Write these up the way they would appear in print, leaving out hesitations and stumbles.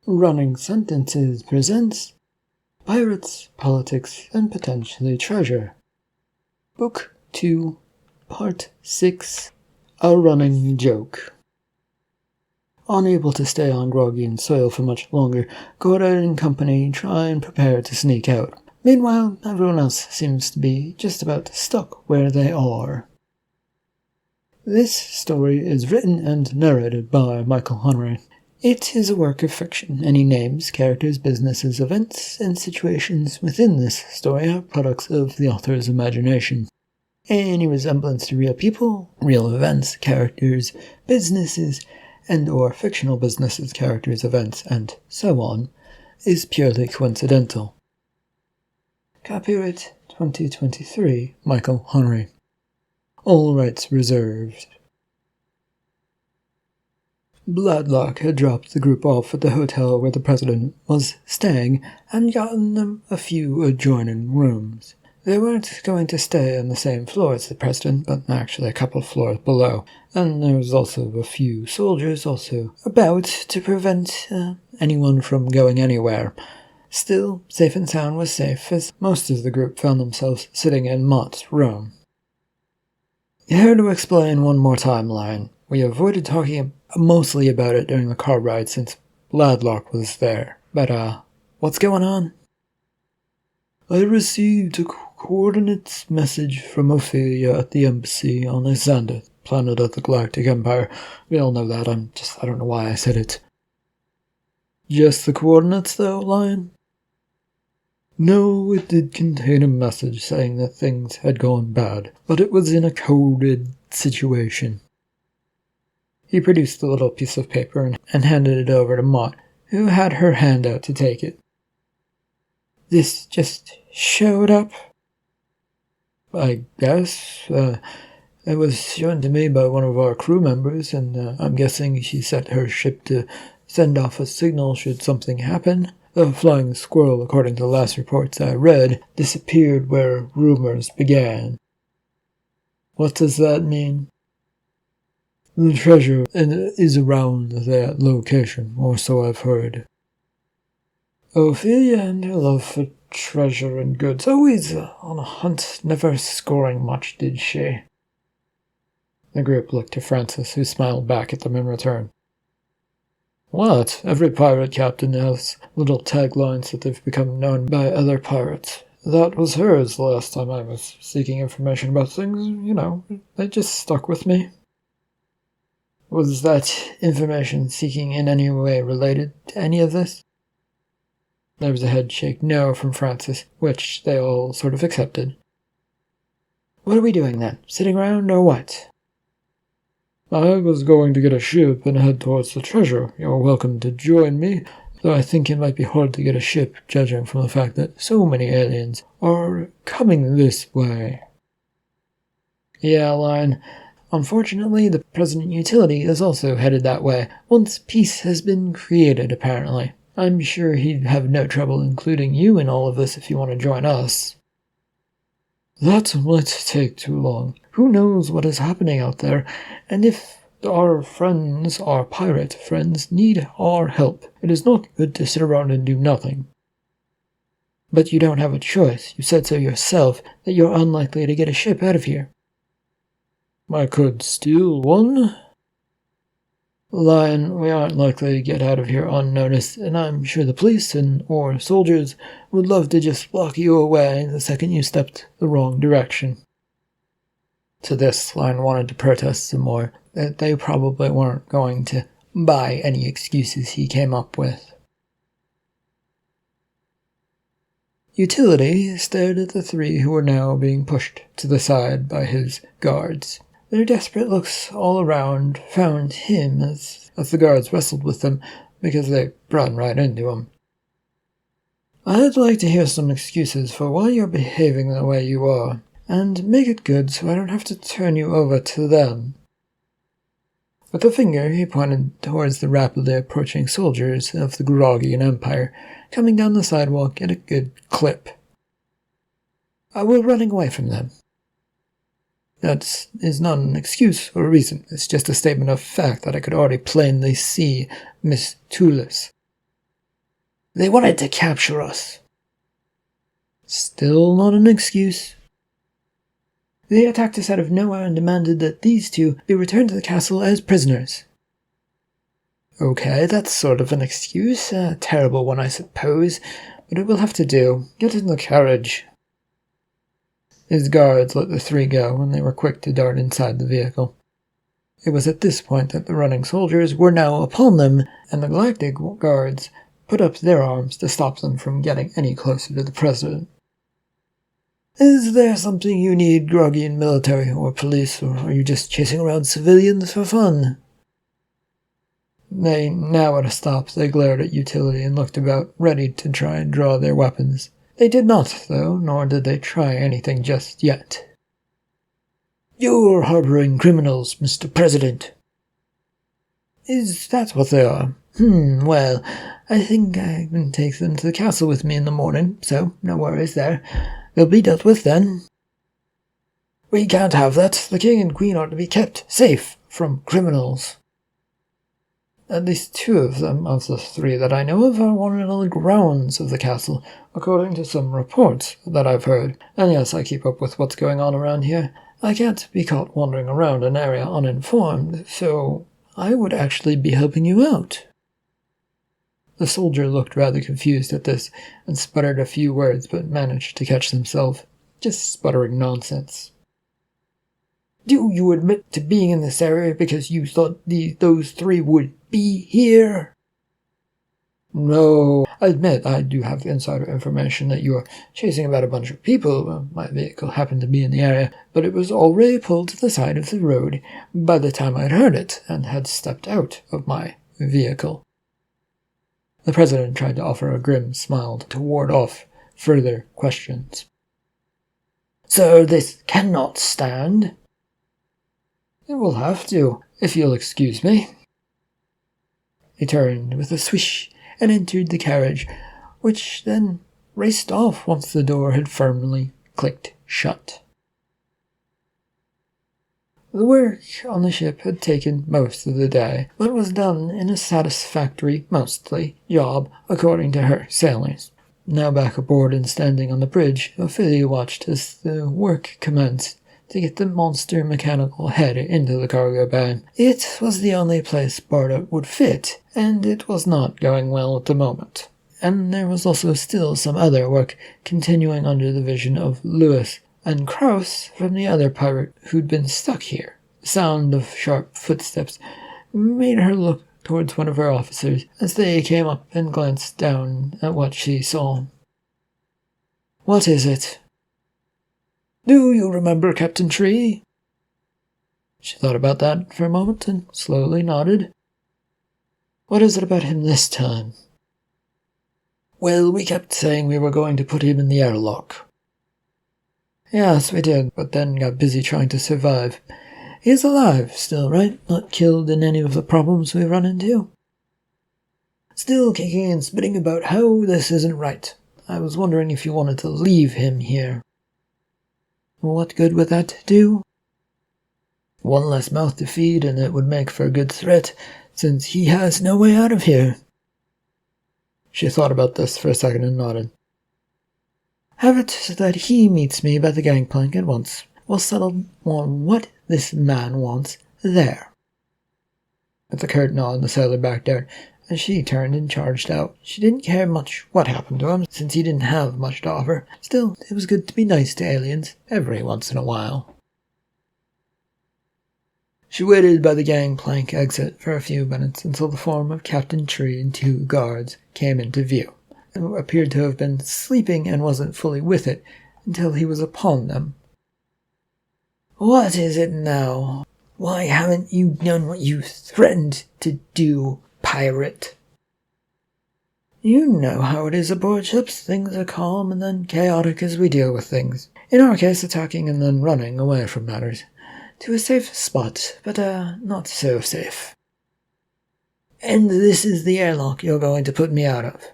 Running Sentences presents Pirates, Politics, and Potentially Treasure. Book 2, Part 6, A Running Joke. Unable to stay on Grogian soil for much longer, Cordite and company try and prepare to sneak out. Meanwhile, everyone else seems to be just about stuck where they are. This story is written and narrated by Michael Henry. It is a work of fiction. Any names, characters, businesses, events, and situations within this story are products of the author's imagination. Any resemblance to real people, real events, characters, businesses, and/or fictional businesses, characters, events, and so on, is purely coincidental. Copyright 2023, Michael Henry. All rights reserved. Bloodlock had dropped the group off at the hotel where the president was staying and gotten them a few adjoining rooms. They weren't going to stay on the same floor as the president, but actually a couple floors below, and there was also a few soldiers also about to prevent anyone from going anywhere. Still, safe and sound was safe, as most of the group found themselves sitting in Mott's room. Here to explain one more timeline. We avoided talking mostly about it during the car ride since Bloodlock was there. But, what's going on? I received a coordinates message from Ophelia at the embassy on Xandath, planet of the Galactic Empire. We all know that, I don't know why I said it. Just the coordinates though, Lion? No, it did contain a message saying that things had gone bad, but it was in a coded situation. He produced the little piece of paper and handed it over to Mott, who had her hand out to take it. This just showed up? I guess. It was shown to me by one of our crew members, and I'm guessing she set her ship to send off a signal should something happen. The flying squirrel, according to the last reports I read, disappeared where rumors began. What does that mean? The treasure is around that location, or so I've heard. Ophelia and her love for treasure and goods, always on a hunt, never scoring much, did she? The group looked to Francis, who smiled back at them in return. What? Every pirate captain has little taglines that they've become known by other pirates. That was hers the last time I was seeking information about things. They just stuck with me. Was that information seeking in any way related to any of this? There was a head shake no from Francis, which they all sort of accepted. What are we doing then? Sitting around or what? I was going to get a ship and head towards the treasure. You're welcome to join me, though I think it might be hard to get a ship, judging from the fact that so many aliens are coming this way. Yeah, Lion. Unfortunately, the President Utility is also headed that way, once peace has been created, apparently. I'm sure he'd have no trouble including you in all of this if you want to join us. That might take too long. Who knows what is happening out there, and if our friends, our pirate friends, need our help, it is not good to sit around and do nothing. But you don't have a choice. You said so yourself, that you're unlikely to get a ship out of here. I could steal one. Lion, we aren't likely to get out of here unnoticed, and I'm sure the police or soldiers would love to just lock you away the second you stepped the wrong direction. To this, Lion wanted to protest some more, that they probably weren't going to buy any excuses he came up with. Utility stared at the three who were now being pushed to the side by his guards. Their desperate looks all around found him as the guards wrestled with them, because they ran right into him. I'd like to hear some excuses for why you're behaving the way you are, and make it good so I don't have to turn you over to them. With a finger, he pointed towards the rapidly approaching soldiers of the Grogian Empire, coming down the sidewalk at a good clip. We're running away from them. That is not an excuse or a reason. It's just a statement of fact that I could already plainly see Miss Toulis. They wanted to capture us. Still not an excuse. They attacked us out of nowhere and demanded that these two be returned to the castle as prisoners. Okay, that's sort of an excuse. A terrible one, I suppose, but it will have to do. Get in the carriage. His guards let the three go, and they were quick to dart inside the vehicle. It was at this point that the running soldiers were now upon them, and the Galactic guards put up their arms to stop them from getting any closer to the president. Is there something you need, Grogian military or police, or are you just chasing around civilians for fun? They now at a stop, they glared at Utility and looked about, ready to try and draw their weapons. They did not, though, nor did they try anything just yet. You're harboring criminals, Mr. President. Is that what they are? Well, I think I can take them to the castle with me in the morning, so no worries there. They'll be dealt with then. We can't have that. The king and queen are to be kept safe from criminals. At least two of them, of the three that I know of, are wanted on the grounds of the castle, according to some reports that I've heard. And yes, I keep up with what's going on around here. I can't be caught wandering around an area uninformed, so I would actually be helping you out. The soldier looked rather confused at this, and sputtered a few words, but managed to catch himself. Just sputtering nonsense. Do you admit to being in this area because you thought those three would be here? No, I admit I do have insider information that you are chasing about a bunch of people. My vehicle happened to be in the area, but it was already pulled to the side of the road by the time I'd heard it and had stepped out of my vehicle. The president tried to offer a grim smile to ward off further questions. Sir, this cannot stand. It will have to, if you'll excuse me. He turned with a swish and entered the carriage, which then raced off once the door had firmly clicked shut. The work on the ship had taken most of the day, but was done in a satisfactory, mostly, job, according to her sailors. Now back aboard and standing on the bridge, Ophelia watched as the work commenced to get the monster mechanical head into the cargo bay. It was the only place Barda would fit, and it was not going well at the moment. And there was also still some other work continuing under the vision of Lewis and Kraus from the other pirate who'd been stuck here. The sound of sharp footsteps made her look towards one of her officers as they came up and glanced down at what she saw. What is it? Do you remember Captain Tree? She thought about that for a moment and slowly nodded. What is it about him this time? Well, we kept saying we were going to put him in the airlock. Yes, we did, but then got busy trying to survive. He's alive still, right? Not killed in any of the problems we've run into? Still kicking and spitting about how this isn't right. I was wondering if you wanted to leave him here. What good would that do? One less mouth to feed, and it would make for a good threat, since he has no way out of here. She thought about this for a second and nodded. Have it so that he meets me by the gangplank at once. We'll settle on what this man wants there. With a curt nod, the sailor backed out, and she turned and charged out. She didn't care much what happened to him, since he didn't have much to offer. Still, it was good to be nice to aliens, every once in a while. She waited by the gangplank exit for a few minutes until the form of Captain Tree and two guards came into view, and appeared to have been sleeping and wasn't fully with it until he was upon them. What is it now? Why haven't you done what you threatened to do, pirate? You know how it is aboard ships. Things are calm and then chaotic as we deal with things. In our case, attacking and then running away from matters. To a safe spot, but not so safe. And this is the airlock you're going to put me out of.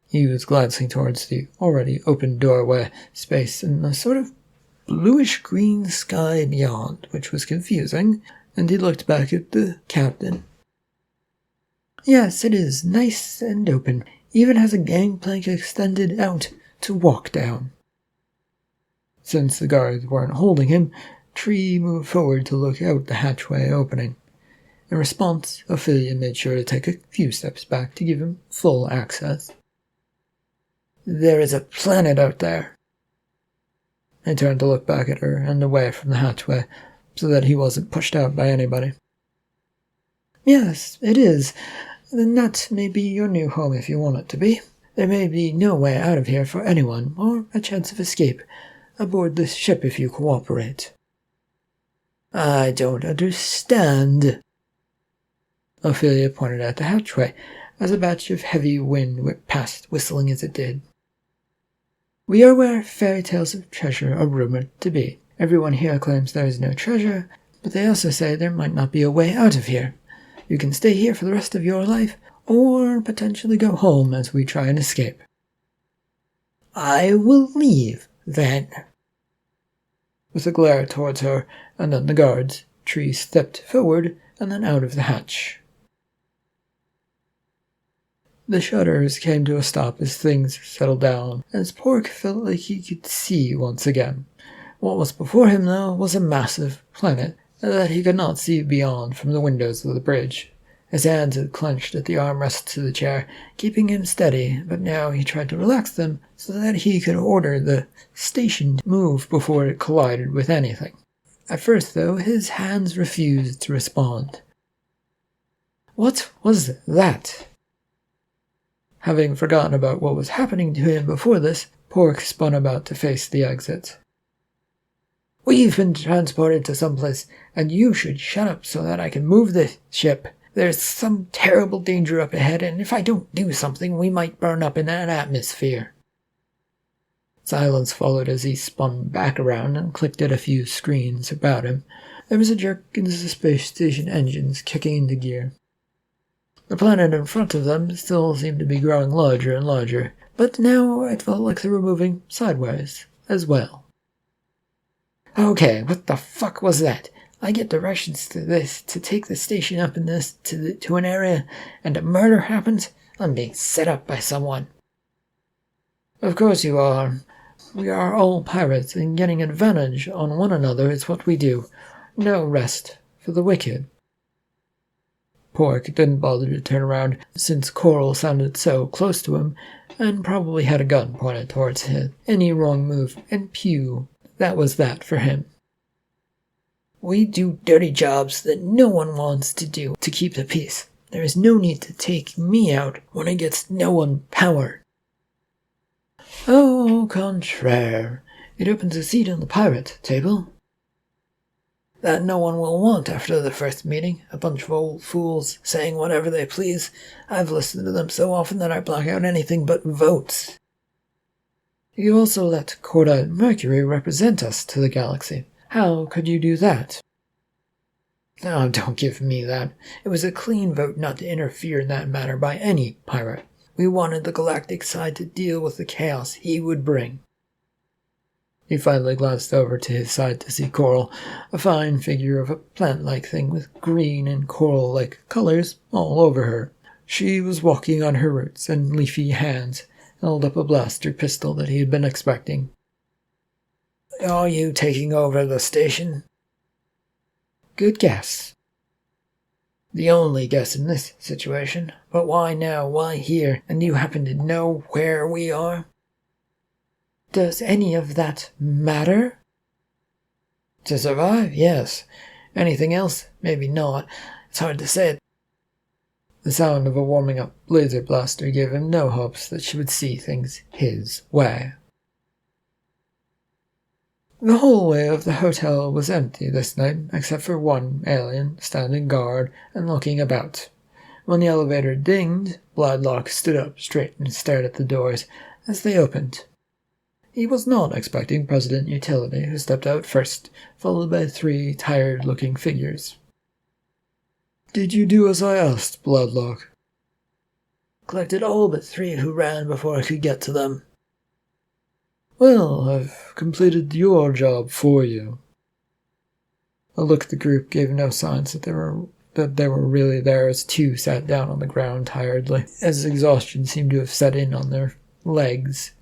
He was glancing towards the already open doorway space in a sort of bluish-green sky beyond, which was confusing, and he looked back at the captain. Yes, it is nice and open. Even has a gangplank extended out to walk down. Since the guards weren't holding him, Tree moved forward to look out the hatchway opening. In response, Ophelia made sure to take a few steps back to give him full access. There is a planet out there. He turned to look back at her and away from the hatchway, so that he wasn't pushed out by anybody. Yes, it is. Then that may be your new home if you want it to be. There may be no way out of here for anyone, or a chance of escape, aboard this ship if you cooperate. I don't understand. Ophelia pointed at the hatchway, as a batch of heavy wind whipped past, whistling as it did. We are where fairy tales of treasure are rumored to be. Everyone here claims there is no treasure, but they also say there might not be a way out of here. You can stay here for the rest of your life, or potentially go home as we try and escape. I will leave, then. With a glare towards her, and then the guards, Tree stepped forward and then out of the hatch. The shutters came to a stop as things settled down, as Pork felt like he could see once again. What was before him, though, was a massive planet that he could not see beyond from the windows of the bridge. His hands had clenched at the armrests of the chair, keeping him steady, but now he tried to relax them so that he could order the station to move before it collided with anything. At first, though, his hands refused to respond. What was that? Having forgotten about what was happening to him before this, Pork spun about to face the exit. We've been transported to someplace, and you should shut up so that I can move the ship. There's some terrible danger up ahead, and if I don't do something, we might burn up in that atmosphere. Silence followed as he spun back around and clicked at a few screens about him. There was a jerk as the space station engines kicking into gear. The planet in front of them still seemed to be growing larger and larger, but now it felt like they were moving sideways as well. Okay, what the fuck was that? I get directions to take the station up in this to an area, and a murder happens? I'm being set up by someone. Of course you are. We are all pirates, and getting advantage on one another is what we do. No rest for the wicked. Pork didn't bother to turn around, since Coral sounded so close to him, and probably had a gun pointed towards him. Any wrong move, and pew, that was that for him. We do dirty jobs that no one wants to do to keep the peace. There is no need to take me out when it gets no one power. Au contraire, it opens a seat on the pirate table. That no one will want after the first meeting, a bunch of old fools saying whatever they please. I've listened to them so often that I block out anything but votes. You also let Cordite Mercury represent us to the galaxy. How could you do that? Oh, don't give me that. It was a clean vote not to interfere in that matter by any pirate. We wanted the galactic side to deal with the chaos he would bring. He finally glanced over to his side to see Coral, a fine figure of a plant-like thing with green and coral-like colors all over her. She was walking on her roots, and leafy hands held up a blaster pistol that he had been expecting. Are you taking over the station? Good guess. The only guess in this situation, but why now, why here, and you happen to know where we are? Does any of that matter? To survive, yes. Anything else, maybe not. It's hard to say. The sound of a warming-up laser blaster gave him no hopes that she would see things his way. The hallway of the hotel was empty this night, except for one alien standing guard and looking about. When the elevator dinged, Bloodlock stood up straight and stared at the doors as they opened. He was not expecting President Utility, who stepped out first, followed by 3 tired-looking figures. Did you do as I asked, Bloodlock? Collected all but 3 who ran before I could get to them. Well, I've completed your job for you. A look at the group gave no signs that they were that they were really there as two sat down on the ground tiredly, as exhaustion seemed to have set in on their legs.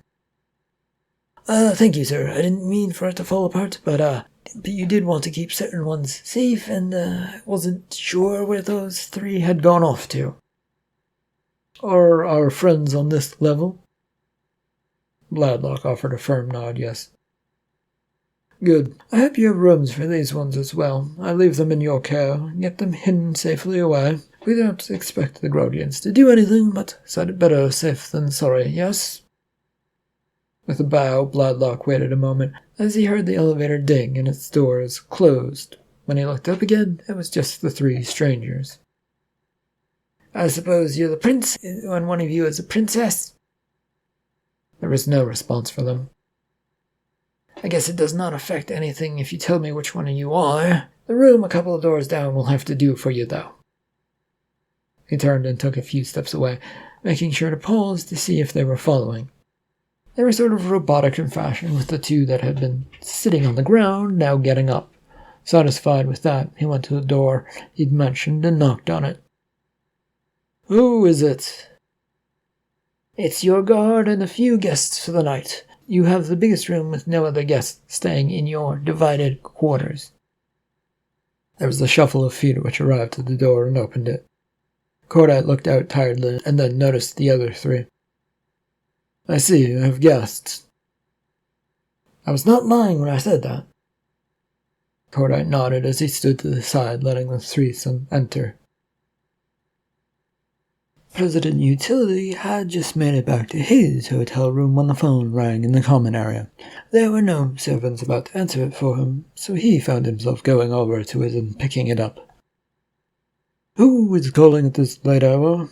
Thank you, sir. I didn't mean for it to fall apart, but you did want to keep certain ones safe, and wasn't sure where those three had gone off to. Are our friends on this level? Bladlock offered a firm nod, yes. Good. I hope you have rooms for these ones as well. I leave them in your care and get them hidden safely away. We don't expect the Grogians to do anything, but said better safe than sorry, yes? With a bow, Bladlock waited a moment as he heard the elevator ding and its doors closed. When he looked up again, it was just the three strangers. I suppose you're the prince, and one of you is a princess? There was no response for them. I guess it does not affect anything if you tell me which one of you are. The room a couple of doors down will have to do for you, though. He turned and took a few steps away, making sure to pause to see if they were following. They were sort of robotic in fashion, with the two that had been sitting on the ground now getting up. Satisfied with that, he went to the door he'd mentioned and knocked on it. Who is it? It's your guard and a few guests for the night. You have the biggest room with no other guests staying in your divided quarters. There was a shuffle of feet which arrived at the door and opened it. Cordite looked out tiredly and then noticed the other three. I see, you have guests. I was not lying when I said that. Cordite nodded as he stood to the side, letting the threesome enter. President Utility had just made it back to his hotel room when the phone rang in the common area. There were no servants about to answer it for him, so he found himself going over to it and picking it up. Who is calling at this late hour?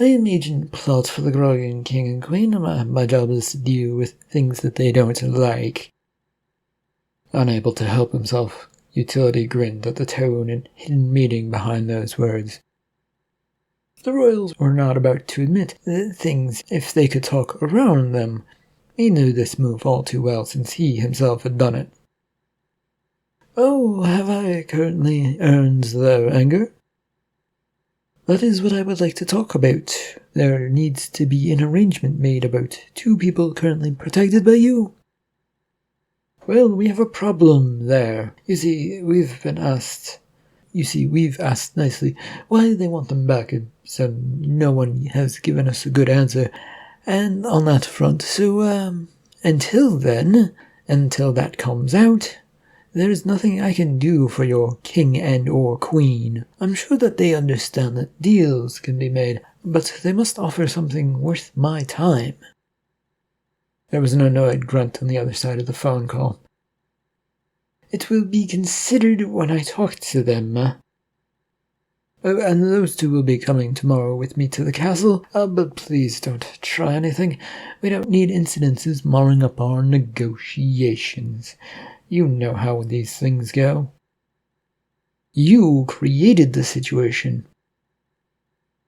I am Agent Plot for the Grogian King and Queen, and my job is to deal with things that they don't like. Unable to help himself, Utility grinned at the tone and hidden meaning behind those words. The royals were not about to admit things if they could talk around them. He knew this move all too well since he himself had done it. Oh, have I currently earned their anger? That is what I would like to talk about. There needs to be an arrangement made about two people currently protected by you. Well, we have a problem there. You see, we've asked nicely why they want them back, so no one has given us a good answer, and on that front, so, until that comes out, there is nothing I can do for your king and or queen. I'm sure that they understand that deals can be made, but they must offer something worth my time. There was an annoyed grunt on the other side of the phone call. It will be considered when I talk to them. Oh, and those two will be coming tomorrow with me to the castle, but please don't try anything. We don't need incidences marring up our negotiations. You know how these things go. You created the situation.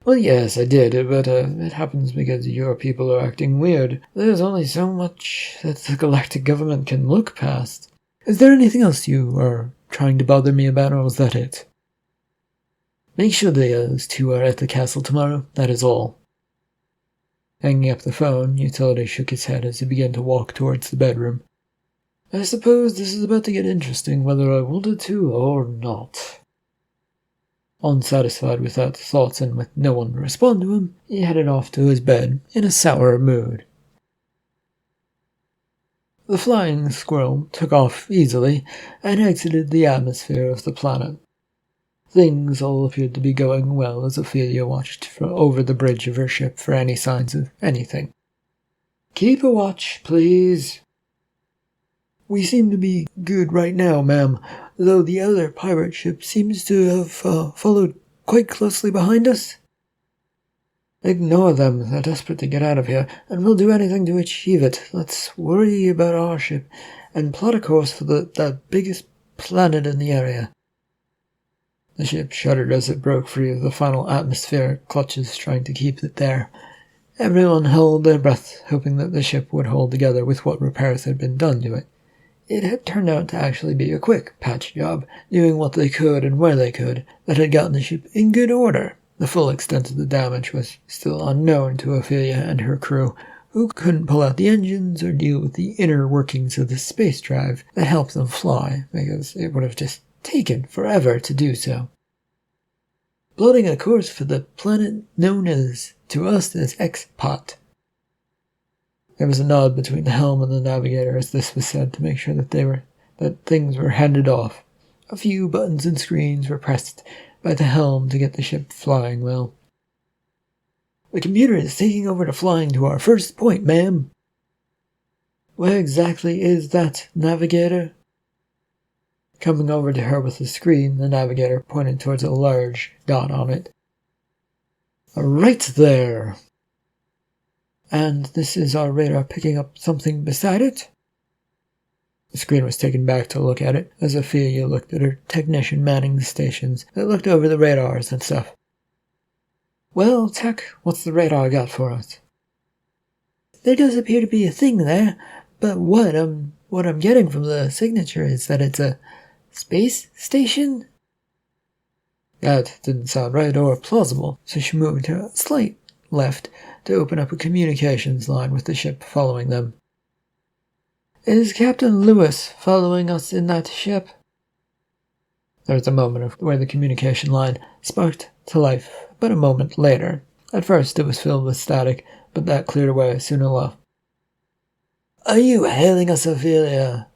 Well, yes, I did, but it happens because your people are acting weird. There's only so much that the galactic government can look past. Is there anything else you are trying to bother me about, or was that it? Make sure those two are at the castle tomorrow, that is all. Hanging up the phone, Utility shook his head as he began to walk towards the bedroom. I suppose this is about to get interesting, whether I wanted to or not. Unsatisfied with that thought and with no one to respond to him, he headed off to his bed in a sour mood. The flying squirrel took off easily and exited the atmosphere of the planet. Things all appeared to be going well as Ophelia watched over the bridge of her ship for any signs of anything. Keep a watch, please. We seem to be good right now, ma'am, though the other pirate ship seems to have followed quite closely behind us. Ignore them, they're desperate to get out of here, and we'll do anything to achieve it. Let's worry about our ship, and plot a course for that biggest planet in the area. The ship shuddered as it broke free of the final atmospheric clutches trying to keep it there. Everyone held their breath, hoping that the ship would hold together with what repairs had been done to it. It had turned out to actually be a quick patch job, doing what they could and where they could, that had gotten the ship in good order. The full extent of the damage was still unknown to Ophelia and her crew, who couldn't pull out the engines or deal with the inner workings of the space drive that helped them fly, because it would have just taken forever to do so. Plotting a course for the planet known to us as X-Pot. There was a nod between the helm and the navigator as this was said to make sure that things were handed off. A few buttons and screens were pressed by the helm to get the ship flying well. The computer is taking over the flying to our first point, ma'am. Where exactly is that, navigator? Coming over to her with the screen, the navigator pointed towards a large dot on it. Right there. And this is our radar picking up something beside it? The screen was taken back to look at it, as Ophelia looked at her technician manning the stations that looked over the radars and stuff. Well, Tech, what's the radar got for us? There does appear to be a thing there, but what I'm getting from the signature is that it's a space station? That didn't sound right or plausible, so she moved to a slight left to open up a communications line with the ship following them. Is Captain Lewis following us in that ship? There was a moment where the communication line sparked to life, but a moment later. At first it was filled with static, but that cleared away soon enough. Are you hailing us, Ophelia?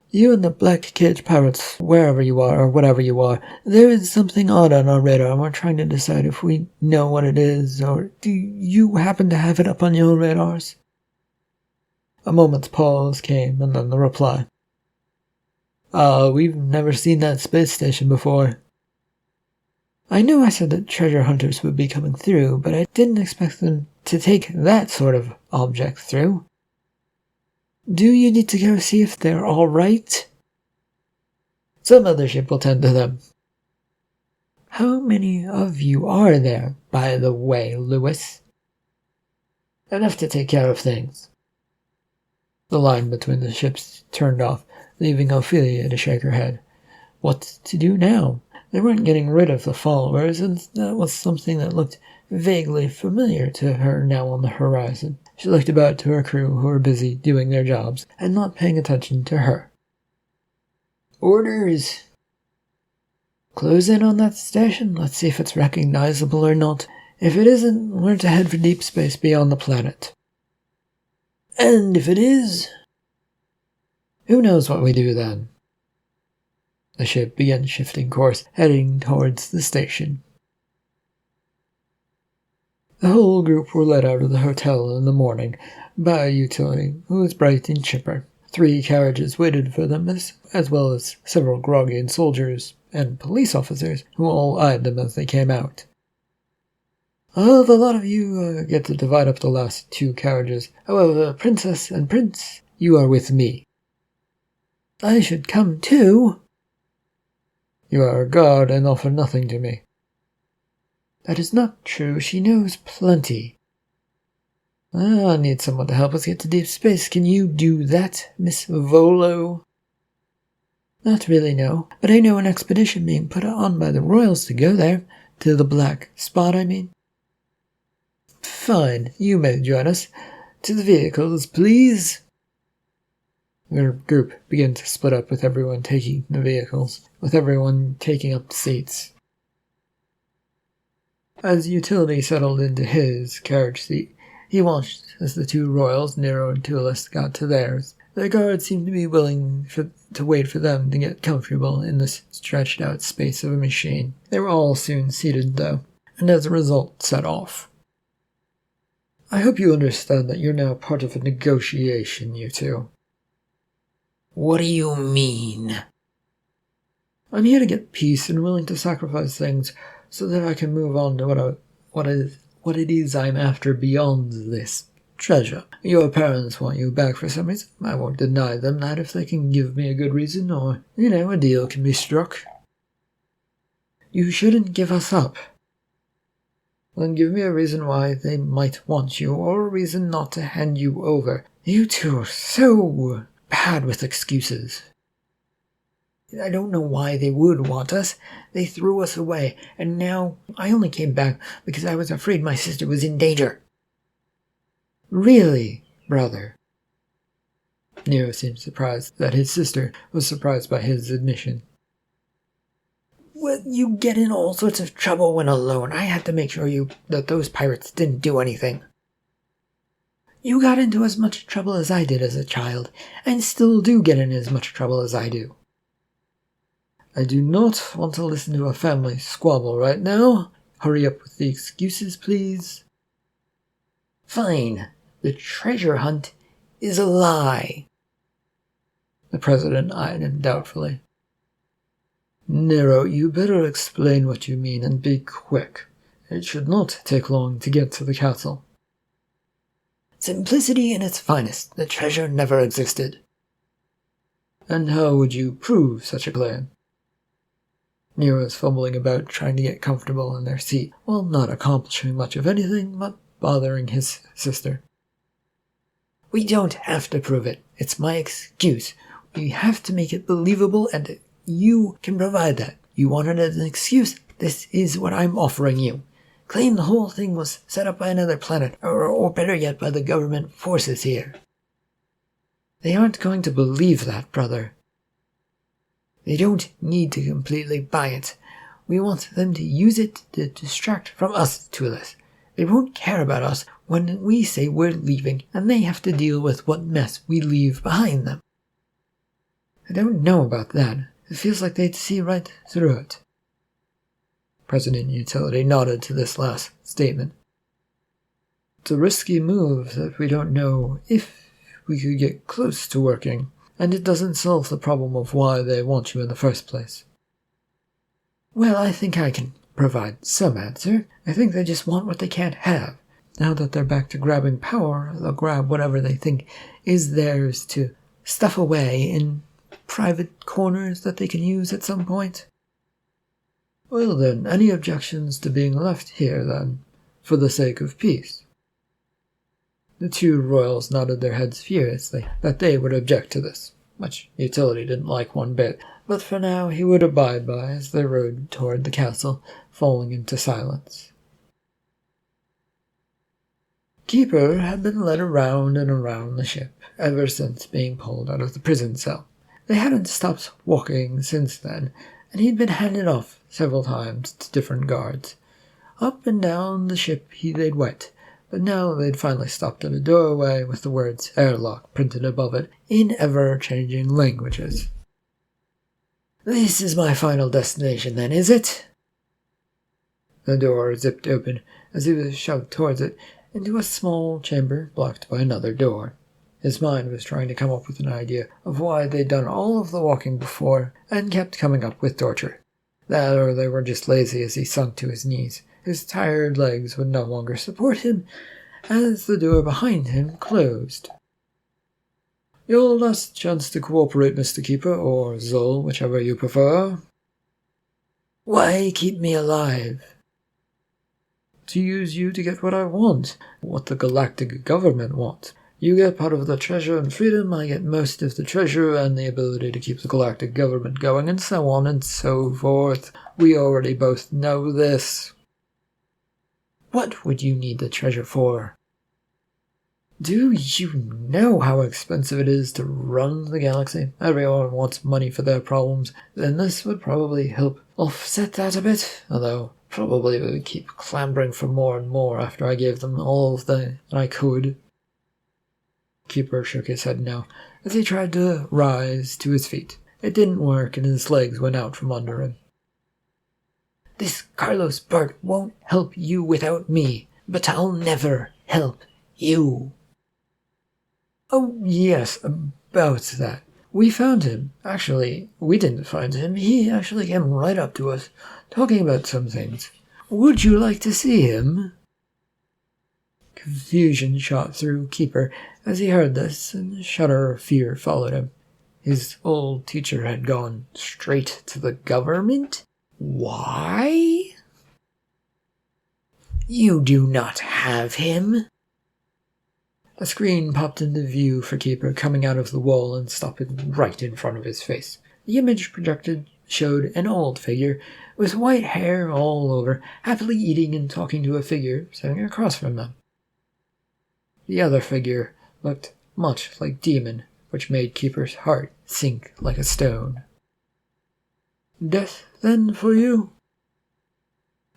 You and the Black Cage Pirates, wherever you are, or whatever you are, there is something odd on our radar, and we're trying to decide if we know what it is, or do you happen to have it up on your radars? A moment's pause came, and then the reply. We've never seen that space station before. I know I said that treasure hunters would be coming through, but I didn't expect them to take that sort of object through. Do you need to go see if they're all right? Some other ship will tend to them. How many of you are there, by the way, Lewis? Enough to take care of things. The line between the ships turned off, leaving Ophelia to shake her head. What to do now? They weren't getting rid of the followers, and that was something that looked vaguely familiar to her now on the horizon. She looked about to her crew, who were busy doing their jobs and not paying attention to her. Orders! Close in on that station. Let's see if it's recognizable or not. If it isn't, we're to head for deep space beyond the planet. And if it is, who knows what we do then? The ship began shifting course, heading towards the station. The whole group were let out of the hotel in the morning by a utility who was bright and chipper. 3 carriages waited for them, as well as several Grogian soldiers and police officers who all eyed them as they came out. Oh, the lot of you get to divide up the last 2 carriages. However, Princess and Prince, you are with me. I should come too. You are a guard and offer nothing to me. That is not true. She knows plenty. I need someone to help us get to deep space. Can you do that, Miss Volo? Not really, no. But I know an expedition being put on by the royals to go there. To the Black Spot, I mean. Fine, you may join us. To the vehicles, please. Their group began to split up with everyone taking the vehicles, with everyone taking up seats. As Utility settled into his carriage seat, he watched as the 2 royals, Nero and Tullus, got to theirs. The guards seemed to be willing to wait for them to get comfortable in this stretched-out space of a machine. They were all soon seated, though, and as a result set off. I hope you understand that you're now part of a negotiation, you 2. What do you mean? I'm here to get peace and willing to sacrifice things so that I can move on to what it is I'm after beyond this treasure. Your parents want you back for some reason. I won't deny them that if they can give me a good reason, or, a deal can be struck. You shouldn't give us up. Then give me a reason why they might want you, or a reason not to hand you over. You 2 are so bad with excuses. I don't know why they would want us. They threw us away, and now I only came back because I was afraid my sister was in danger. Really, brother? Nero seemed surprised that his sister was surprised by his admission. Well, you get in all sorts of trouble when alone. I had to make sure that those pirates didn't do anything. You got into as much trouble as I did as a child, and still do get in as much trouble as I do. I do not want to listen to a family squabble right now. Hurry up with the excuses, please. Fine. The treasure hunt is a lie. The president eyed him doubtfully. Nero, you better explain what you mean and be quick. It should not take long to get to the castle. Simplicity in its finest. The treasure never existed. And how would you prove such a claim? Nero was fumbling about, trying to get comfortable in their seat, while not accomplishing much of anything but bothering his sister. We don't have to prove it. It's my excuse. We have to make it believable, and you can provide that. You wanted an excuse? This is what I'm offering you. Claim the whole thing was set up by another planet, or better yet, by the government forces here. They aren't going to believe that, brother. They don't need to completely buy it. We want them to use it to distract from us, Tulis. They won't care about us when we say we're leaving, and they have to deal with what mess we leave behind them. I don't know about that. It feels like they'd see right through it. President Utility nodded to this last statement. It's a risky move that we don't know if we could get close to working, and it doesn't solve the problem of why they want you in the first place. Well, I think I can provide some answer. I think they just want what they can't have. Now that they're back to grabbing power, they'll grab whatever they think is theirs to stuff away in private corners that they can use at some point. Well then, any objections to being left here then, for the sake of peace? The two royals nodded their heads furiously that they would object to this, which Utility didn't like one bit, but for now he would abide by as they rode toward the castle, falling into silence. Keeper had been led around and around the ship ever since being pulled out of the prison cell. They hadn't stopped walking since then, and he'd been handed off several times to different guards. Up and down the ship they'd went, but now they'd finally stopped at a doorway with the words airlock printed above it in ever-changing languages. This is my final destination then, is it? The door zipped open as he was shoved towards it into a small chamber blocked by another door. His mind was trying to come up with an idea of why they'd done all of the walking before and kept coming up with torture. That or they were just lazy as he sunk to his knees. His tired legs would no longer support him as the door behind him closed. Your last chance to cooperate, Mr. Keeper, or Zol, whichever you prefer. Why keep me alive? To use you to get what I want, what the galactic government wants. You get part of the treasure and freedom, I get most of the treasure and the ability to keep the galactic government going, and so on and so forth. We already both know this. What would you need the treasure for? Do you know how expensive it is to run the galaxy? Everyone wants money for their problems, then this would probably help offset that a bit, although probably they would keep clambering for more and more after I gave them all of that I could. Keeper shook his head no, as he tried to rise to his feet. It didn't work, and his legs went out from under him. This Carlos Bart won't help you without me, but I'll never help you. Oh, yes, about that. We found him. Actually, we didn't find him. He actually came right up to us, talking about some things. Would you like to see him? Confusion shot through Keeper as he heard this, and a shudder of fear followed him. His old teacher had gone straight to the government? Why? You do not have him. A screen popped into view for Keeper, coming out of the wall and stopping right in front of his face. The image projected showed an old figure with white hair all over, happily eating and talking to a figure sitting across from them. The other figure looked much like Demon, which made Keeper's heart sink like a stone. "Death, then, for you?"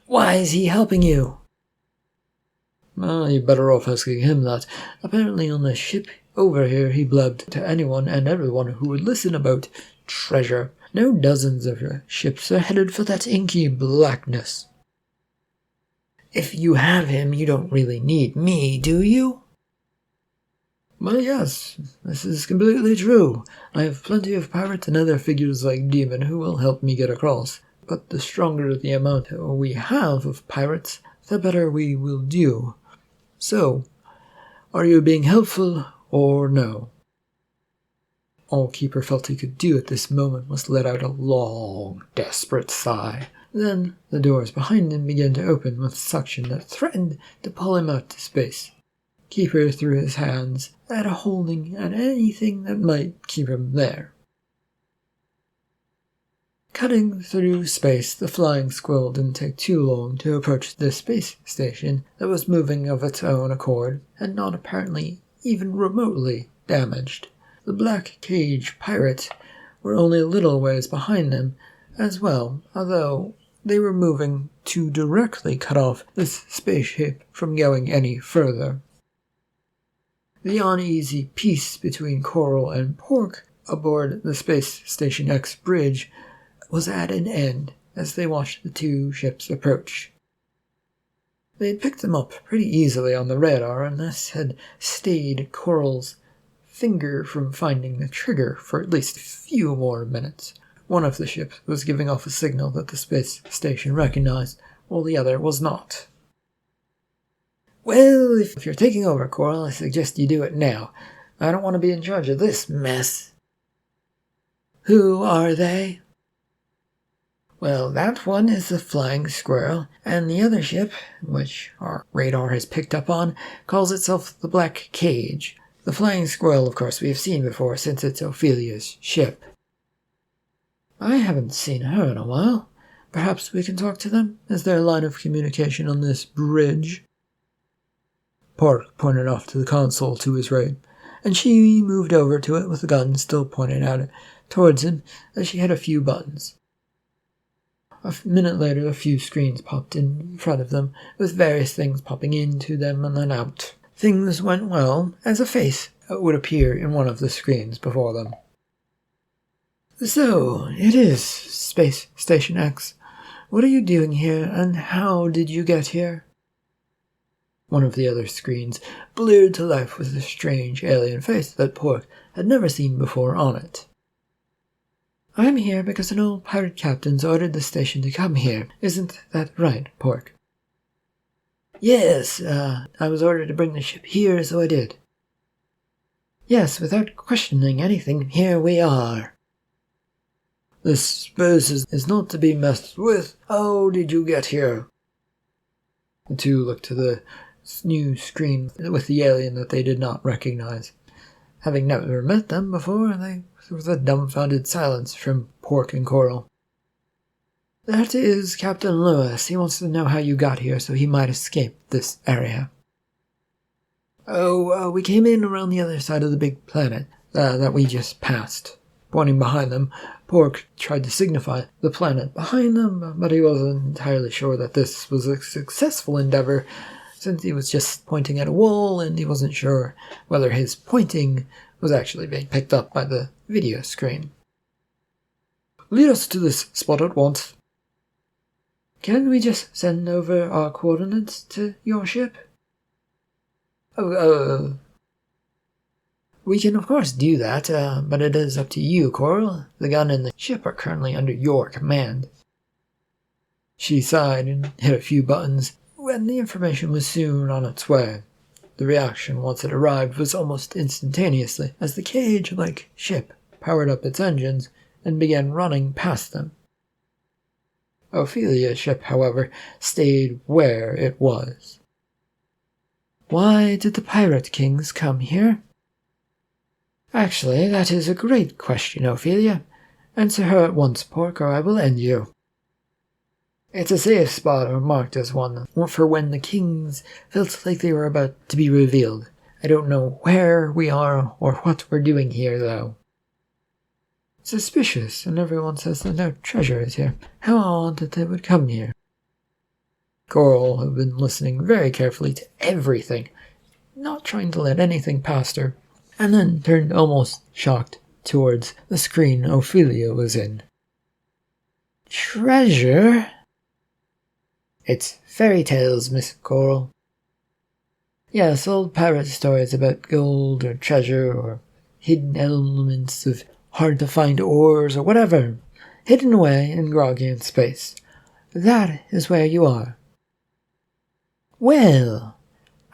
"Why is he helping you?" "Well, you're better off asking him that. Apparently on the ship over here he blabbed to anyone and everyone who would listen about treasure. Now dozens of ships are headed for that inky blackness." "If you have him, you don't really need me, do you?" "Well, yes, this is completely true. I have plenty of pirates and other figures like Demon who will help me get across. But the stronger the amount we have of pirates, the better we will do. So, are you being helpful or no?" All Keeper felt he could do at this moment was let out a long, desperate sigh. Then the doors behind him began to open with suction that threatened to pull him out to space. Keeper threw his hands at holding at anything that might keep him there. Cutting through space, the flying squirrel didn't take too long to approach the space station that was moving of its own accord and not apparently even remotely damaged. The black cage pirates were only a little ways behind them as well, although they were moving to directly cut off this spaceship from going any further. The uneasy peace between Coral and Pork aboard the Space Station X bridge was at an end as they watched the two ships approach. They had picked them up pretty easily on the radar, and this had stayed Coral's finger from finding the trigger for at least a few more minutes. One of the ships was giving off a signal that the space station recognized, while the other was not. "Well, if you're taking over, Coral, I suggest you do it now. I don't want to be in charge of this mess." "Who are they?" "Well, that one is the Flying Squirrel, and the other ship, which our radar has picked up on, calls itself the Black Cage. The Flying Squirrel, of course, we have seen before since it's Ophelia's ship." "I haven't seen her in a while. Perhaps we can talk to them? Is there a line of communication on this bridge?" Pork pointed off to the console to his right, and she moved over to it with the gun still pointed at towards him as she hit a few buttons. A minute later, a few screens popped in front of them, with various things popping into them and then out. Things went well, as a face would appear in one of the screens before them. "So, it is Space Station X. What are you doing here, and how did you get here?" One of the other screens bleared to life with a strange alien face that Pork had never seen before on it. "I'm here because an old pirate captain's ordered the station to come here. Isn't that right, Pork?" "Yes, I was ordered to bring the ship here, so I did." "Yes, without questioning anything, here we are." "This space is not to be messed with. How did you get here?" The two looked to the new screen with the alien that they did not recognize. Having never met them before, there was a dumbfounded silence from Pork and Coral. "That is Captain Lewis. He wants to know how you got here so he might escape this area." "Oh, we came in around the other side of the big planet that we just passed." Pointing behind them, Pork tried to signify the planet behind them, but he wasn't entirely sure that this was a successful endeavor, since he was just pointing at a wall and he wasn't sure whether his pointing was actually being picked up by the video screen. "Lead us to this spot at once." "Can we just send over our coordinates to your ship?" We can of course do that, but it is up to you, Coral. The gun and the ship are currently under your command." She sighed and hit a few buttons, and the information was soon on its way. The reaction once it arrived was almost instantaneously, as the cage-like ship powered up its engines and began running past them. Ophelia's ship, however, stayed where it was. Why did the pirate kings come here? Actually, that is a great question, Ophelia. Answer her at once, Pork, or I will end you. It's a safe spot, or marked as one, for when the kings felt like they were about to be revealed. I don't know where we are or what we're doing here, though. Suspicious, and everyone says that no treasure is here. How odd that they would come here. Coral had been listening very carefully to everything, not trying to let anything past her, and then turned almost shocked towards the screen Ophelia was in. Treasure? It's fairy tales, Miss Coral. Yes, old pirate stories about gold or treasure or hidden elements of hard-to-find ores or whatever, hidden away in Grogian space. That is where you are. Well,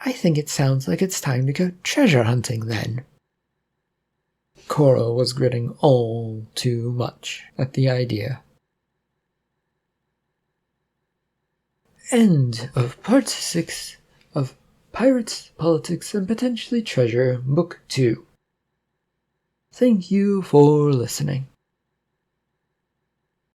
I think it sounds like it's time to go treasure hunting then. Coral was grinning all too much at the idea. End of Part 6 of Pirates, Politics, and Potentially Treasure, Book 2. Thank you for listening.